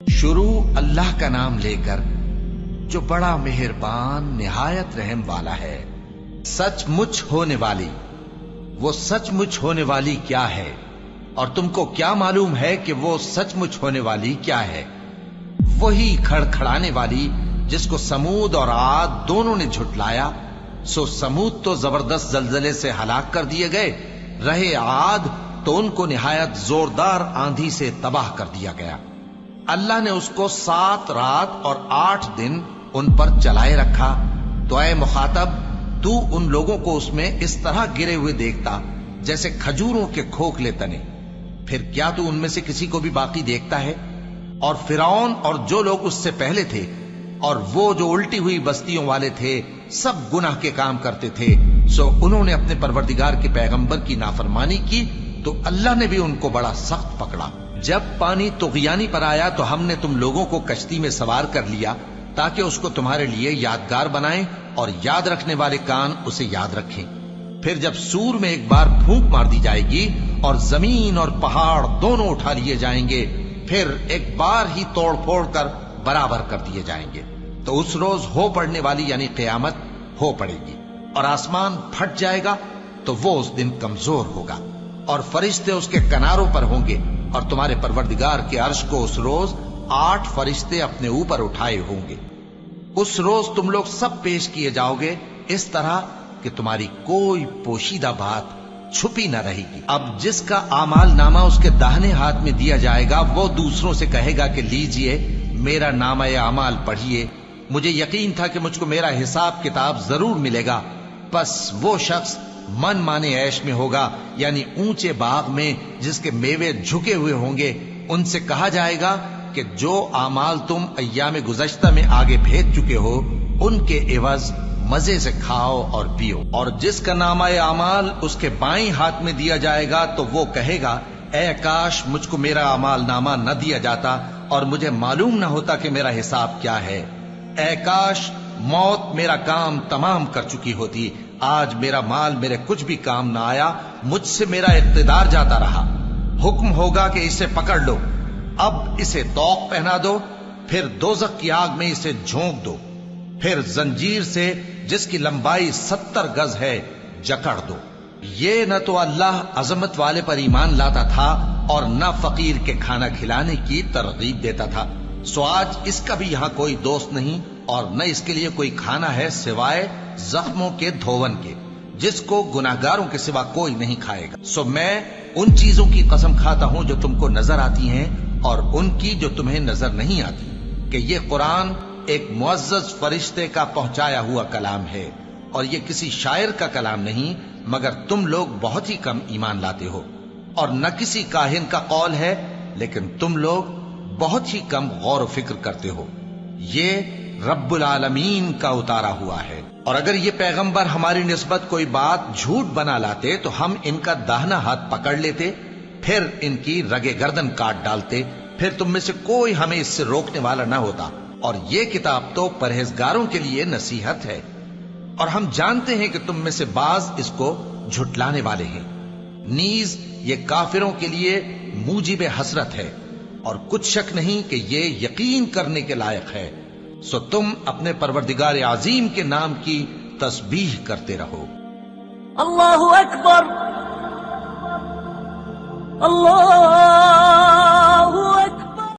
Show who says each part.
Speaker 1: شروع اللہ کا نام لے کر جو بڑا مہربان نہایت رحم والا ہے۔ سچ مچ ہونے والی، وہ سچ مچ ہونے والی کیا ہے؟ اور تم کو کیا معلوم ہے کہ وہ سچ مچ ہونے والی کیا ہے؟ وہی کھڑکھڑانے والی جس کو سمود اور عاد دونوں نے جھٹلایا۔ سو سمود تو زبردست زلزلے سے ہلاک کر دیے گئے، رہے عاد تو ان کو نہایت زوردار آندھی سے تباہ کر دیا گیا۔ اللہ نے اس کو 7 رات اور 8 دن ان پر چلائے رکھا۔ تو اے مخاطب، تو ان لوگوں کو اس میں اس طرح گرے ہوئے دیکھتا جیسے کھجوروں کے کھوکھلے تنے، پھر کیا تو ان میں سے کسی کو بھی باقی دیکھتا ہے؟ اور فرعون اور جو لوگ اس سے پہلے تھے اور وہ جو الٹی ہوئی بستیوں والے تھے، سب گناہ کے کام کرتے تھے، سو انہوں نے اپنے پروردگار کے پیغمبر کی نافرمانی کی تو اللہ نے بھی ان کو بڑا سخت پکڑا۔ جب پانی طغیانی پر آیا تو ہم نے تم لوگوں کو کشتی میں سوار کر لیا تاکہ اس کو تمہارے لیے یادگار بنائیں اور یاد رکھنے والے کان اسے یاد رکھیں۔ پھر جب سور میں ایک بار پھونک مار دی جائے گی اور زمین اور پہاڑ دونوں اٹھا لیے جائیں گے، پھر ایک بار ہی توڑ پھوڑ کر برابر کر دیے جائیں گے، تو اس روز ہو پڑنے والی یعنی قیامت ہو پڑے گی، اور آسمان پھٹ جائے گا تو وہ اس دن کمزور ہوگا، اور فرشتے اس کے کناروں پر ہوں گے، اور تمہارے پروردگار کے عرش کو اس روز 8 فرشتے اپنے اوپر اٹھائے ہوں گے۔ اس روز تم لوگ سب پیش کیے جاؤ گے اس طرح کہ تمہاری کوئی پوشیدہ بات چھپی نہ رہے گی۔ اب جس کا اعمال نامہ اس کے داہنے ہاتھ میں دیا جائے گا، وہ دوسروں سے کہے گا کہ لیجئے میرا نامہ اعمال پڑھیے، مجھے یقین تھا کہ مجھ کو میرا حساب کتاب ضرور ملے گا۔ پس وہ شخص من مانے عیش میں ہوگا، یعنی اونچے باغ میں جس کے میوے جھکے ہوئے ہوں گے۔ ان سے کہا جائے گا کہ جو اعمال تم ایام گزشتہ میں آگے بھیج چکے ہو، ان کے عوض مزے سے کھاؤ اور پیو۔ اور جس کا نامہ اعمال اس کے بائیں ہاتھ میں دیا جائے گا تو وہ کہے گا اے کاش مجھ کو میرا اعمال نامہ نہ دیا جاتا اور مجھے معلوم نہ ہوتا کہ میرا حساب کیا ہے۔ اے کاش موت میرا کام تمام کر چکی ہوتی، آج میرا مال میرے کچھ بھی کام نہ آیا، مجھ سے میرا اقتدار جاتا رہا۔ حکم ہوگا کہ اسے پکڑ لو، اب اسے طوق پہنا دو، پھر دوزخ کی آگ میں اسے جھونک دو، پھر زنجیر سے جس کی لمبائی 70 گز ہے جکڑ دو۔ یہ نہ تو اللہ عظمت والے پر ایمان لاتا تھا اور نہ فقیر کے کھانا کھلانے کی ترغیب دیتا تھا، سو آج اس کا بھی یہاں کوئی دوست نہیں اور نہ اس کے لیے کوئی کھانا ہے سوائے زخموں کے دھون کے، جس کو گناہگاروں کے سوا کوئی نہیں کھائے گا۔ سو میں ان چیزوں کی قسم کھاتا ہوں جو تم کو نظر آتی ہیں اور ان کی جو تمہیں نظر نہیں آتی، کہ یہ قرآن ایک معزز فرشتے کا پہنچایا ہوا کلام ہے، اور یہ کسی شاعر کا کلام نہیں، مگر تم لوگ بہت ہی کم ایمان لاتے ہو، اور نہ کسی کاہن کا قول ہے، لیکن تم لوگ بہت ہی کم غور و فکر کرتے ہو۔ یہ رب العالمین کا اتارا ہوا ہے۔ اور اگر یہ پیغمبر ہماری نسبت کوئی بات جھوٹ بنا لاتے تو ہم ان کا داہنا ہاتھ پکڑ لیتے، پھر ان کی رگے گردن کاٹ ڈالتے، پھر تم میں سے کوئی ہمیں اس سے روکنے والا نہ ہوتا۔ اور یہ کتاب تو پرہیزگاروں کے لیے نصیحت ہے، اور ہم جانتے ہیں کہ تم میں سے بعض اس کو جھٹلانے والے ہیں۔ نیز یہ کافروں کے لیے موجب حسرت ہے، اور کچھ شک نہیں کہ یہ یقین کرنے کے لائق ہے۔ سو تم اپنے پروردگار عظیم کے نام کی تسبیح کرتے رہو۔
Speaker 2: اللہ اکبر، اللہ